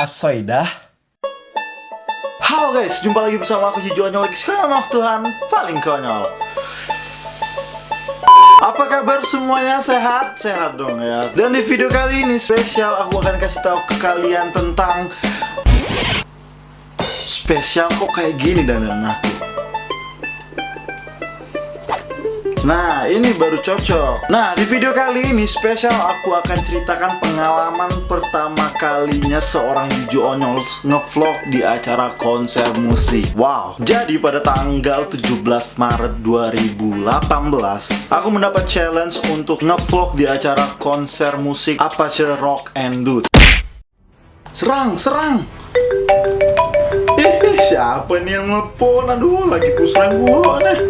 Asoidah. Halo guys, jumpa lagi bersama aku Hijo Onyol lagi sekarang Tuhan paling konyol. Apa kabar semuanya? Sehat? Sehat dong ya. Dan di video kali ini spesial, aku akan kasih tahu ke kalian tentang spesial kok kayak gini dandanan aku. Nah, ini baru cocok. Nah, di video kali ini spesial aku akan ceritakan pengalaman pertama kalinya seorang Hijo Onyol ngevlog di acara konser musik. Wow. Jadi pada tanggal 17 Maret 2018, aku mendapat challenge untuk ngevlog di acara konser musik Apache Rock and Dude. Serang. Siapa nih yang nelpon? Aduh, lagi pusrang gua nih.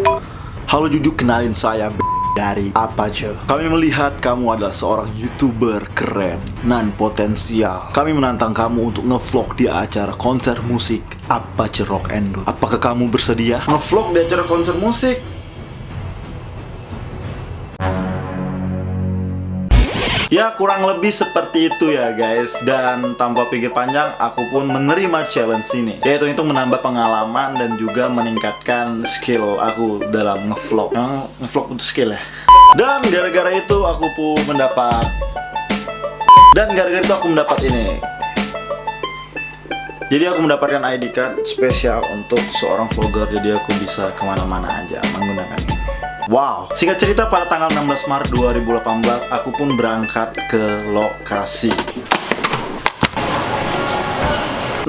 Halo Juju, kenalin saya dari Apache. Kami melihat kamu adalah seorang YouTuber keren, nan potensial. Kami menantang kamu untuk ngevlog di acara konser musik Apache Rock and Dude. Apakah kamu bersedia ngevlog di acara konser musik? Ya, kurang lebih seperti itu ya guys. Dan tanpa pikir panjang, aku pun menerima challenge ini. Yaitu itu menambah pengalaman dan juga meningkatkan skill aku dalam ngevlog. Memang ngevlog itu skill ya. Dan gara-gara itu aku pun mendapat ini. Jadi aku mendapatkan ID card spesial untuk seorang vlogger. Jadi aku bisa kemana-mana aja menggunakan ini. Wow, singkat cerita pada tanggal 16 Maret 2018 aku pun berangkat ke lokasi.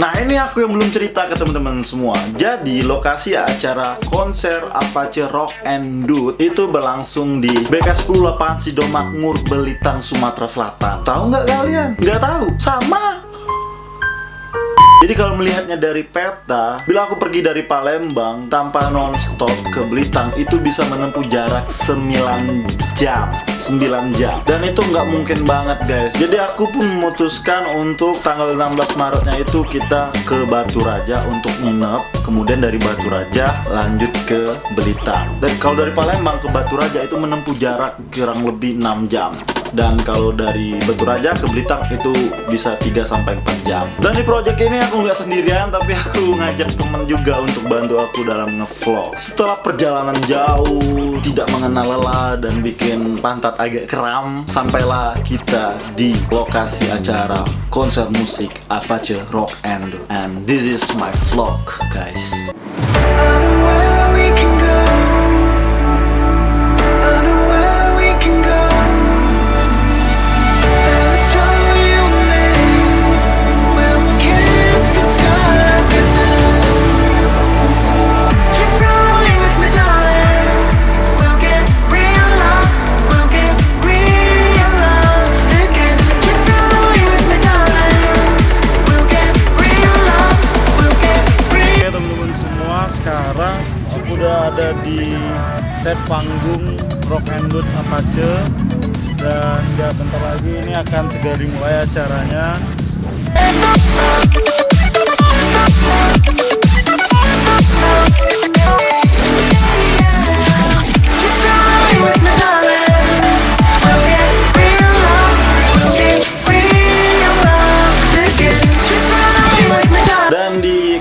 Nah, ini aku yang belum cerita ke teman-teman semua. Jadi lokasi acara konser Apache Rock and Dude itu berlangsung di BK108 Sidomakmur, Belitang, Sumatera Selatan. Tahu nggak kalian? Nggak tahu? Sama. Jadi kalau melihatnya dari peta, bila aku pergi dari Palembang tanpa non-stop ke Belitang, itu bisa menempuh jarak 9 jam. Dan itu nggak mungkin banget guys. Jadi aku pun memutuskan untuk tanggal 16 Maretnya itu kita ke Batu Raja untuk nginep. Kemudian dari Batu Raja lanjut ke Belitang. Dan kalau dari Palembang ke Batu Raja itu menempuh jarak kurang lebih 6 jam. Dan kalau dari Batu Raja ke Belitang itu bisa 3-4 jam. Dan di project ini aku nggak sendirian, tapi aku ngajak temen juga untuk bantu aku dalam ngevlog. Setelah perjalanan jauh, tidak mengenal lelah dan bikin pantat agak kram, sampailah kita di lokasi acara konser musik Apache Rock and Dude. And this is my vlog guys. Udah ada di set panggung Rock and Dude Apache, dan ya bentar lagi ini akan segera dimulai acaranya.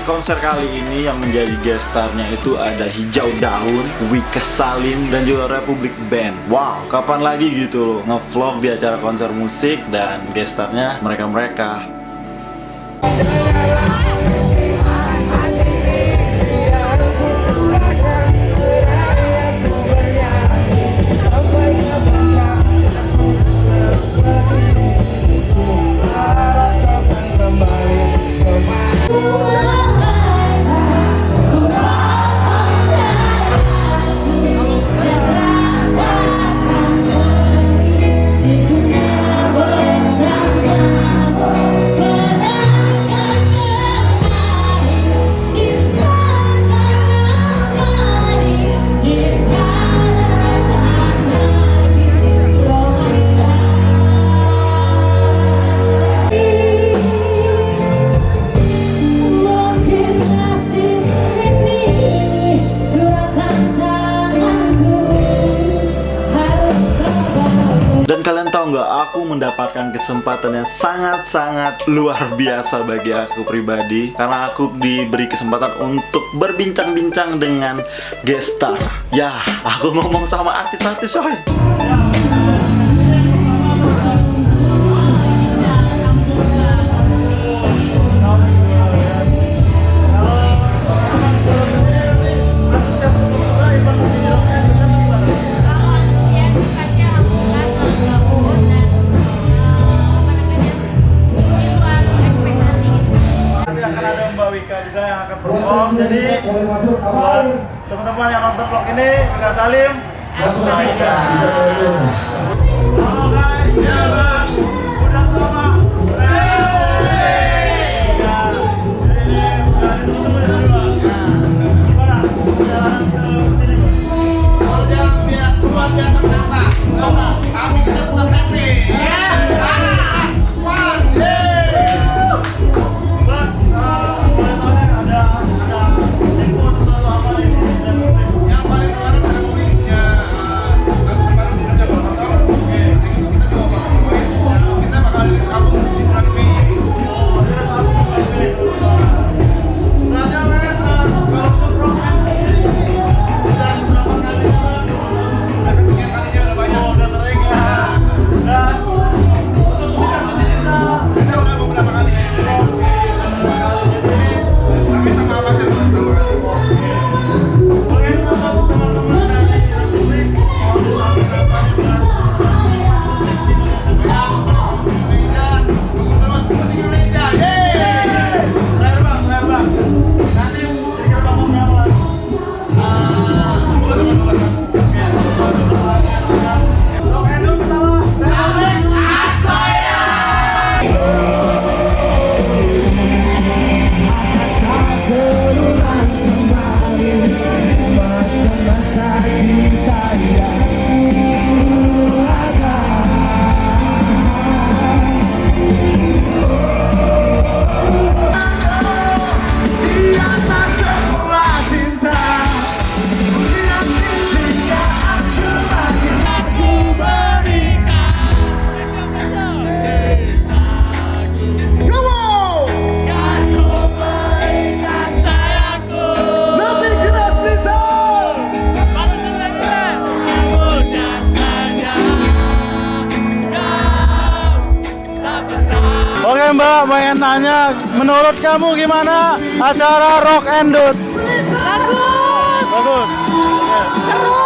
Konser kali ini yang menjadi guest star-nya itu ada Hijau Daun, Wika Salim, dan juga Republik Band. Wow, kapan lagi gitu ngevlog di acara konser musik dan guest star-nya mereka-mereka. Dan kalian tahu nggak, aku mendapatkan kesempatan yang sangat-sangat luar biasa bagi aku pribadi, karena aku diberi kesempatan untuk berbincang-bincang dengan guest star. Ya, aku ngomong sama artis-artis coy. Jadi buat teman-teman yang nonton vlog ini, Mika Salim, Assalamualaikum. Halo guys, ya bang, udah sama. Gimana? Jalan ke sini bang? Kalau jalan biasa, luar biasa kenapa? Kami kita udah pempek. Oke Mbak, pengen nanya, menurut kamu gimana acara Rock and Dut? Bagus. Bagus. Seru.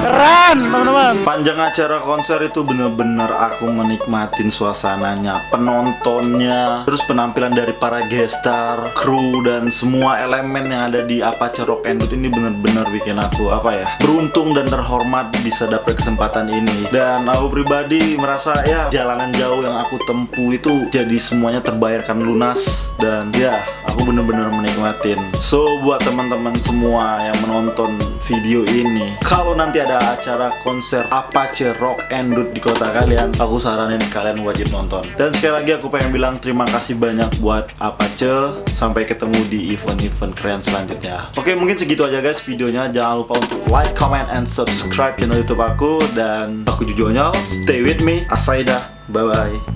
Keren teman-teman. Panjang acara konser itu bener-bener aku menikmatin suasananya, penontonnya, terus penampilan dari para guest star, kru, dan semua elemen yang ada di Apache Rock and Dut ini bener-bener bikin aku beruntung dan terhormat bisa dapet kesempatan ini. Dan aku pribadi merasa ya jalanan jauh yang aku tempuh itu jadi semuanya terbayarkan lunas, dan ya aku bener-bener menikmatin. So buat teman-teman semua yang menonton video ini, kalau nanti ada acara konser Apache Rock and Dut di kota kalian, aku saranin kalian wajib nonton. Dan sekali lagi aku pengen bilang terima kasih banyak buat Apache. Sampai ketemu di event-event keren selanjutnya. Oke, mungkin segitu aja guys videonya. Jangan lupa untuk like, comment, and subscribe channel YouTube aku. Dan aku Jujonyol, stay with me. Asaida, bye bye.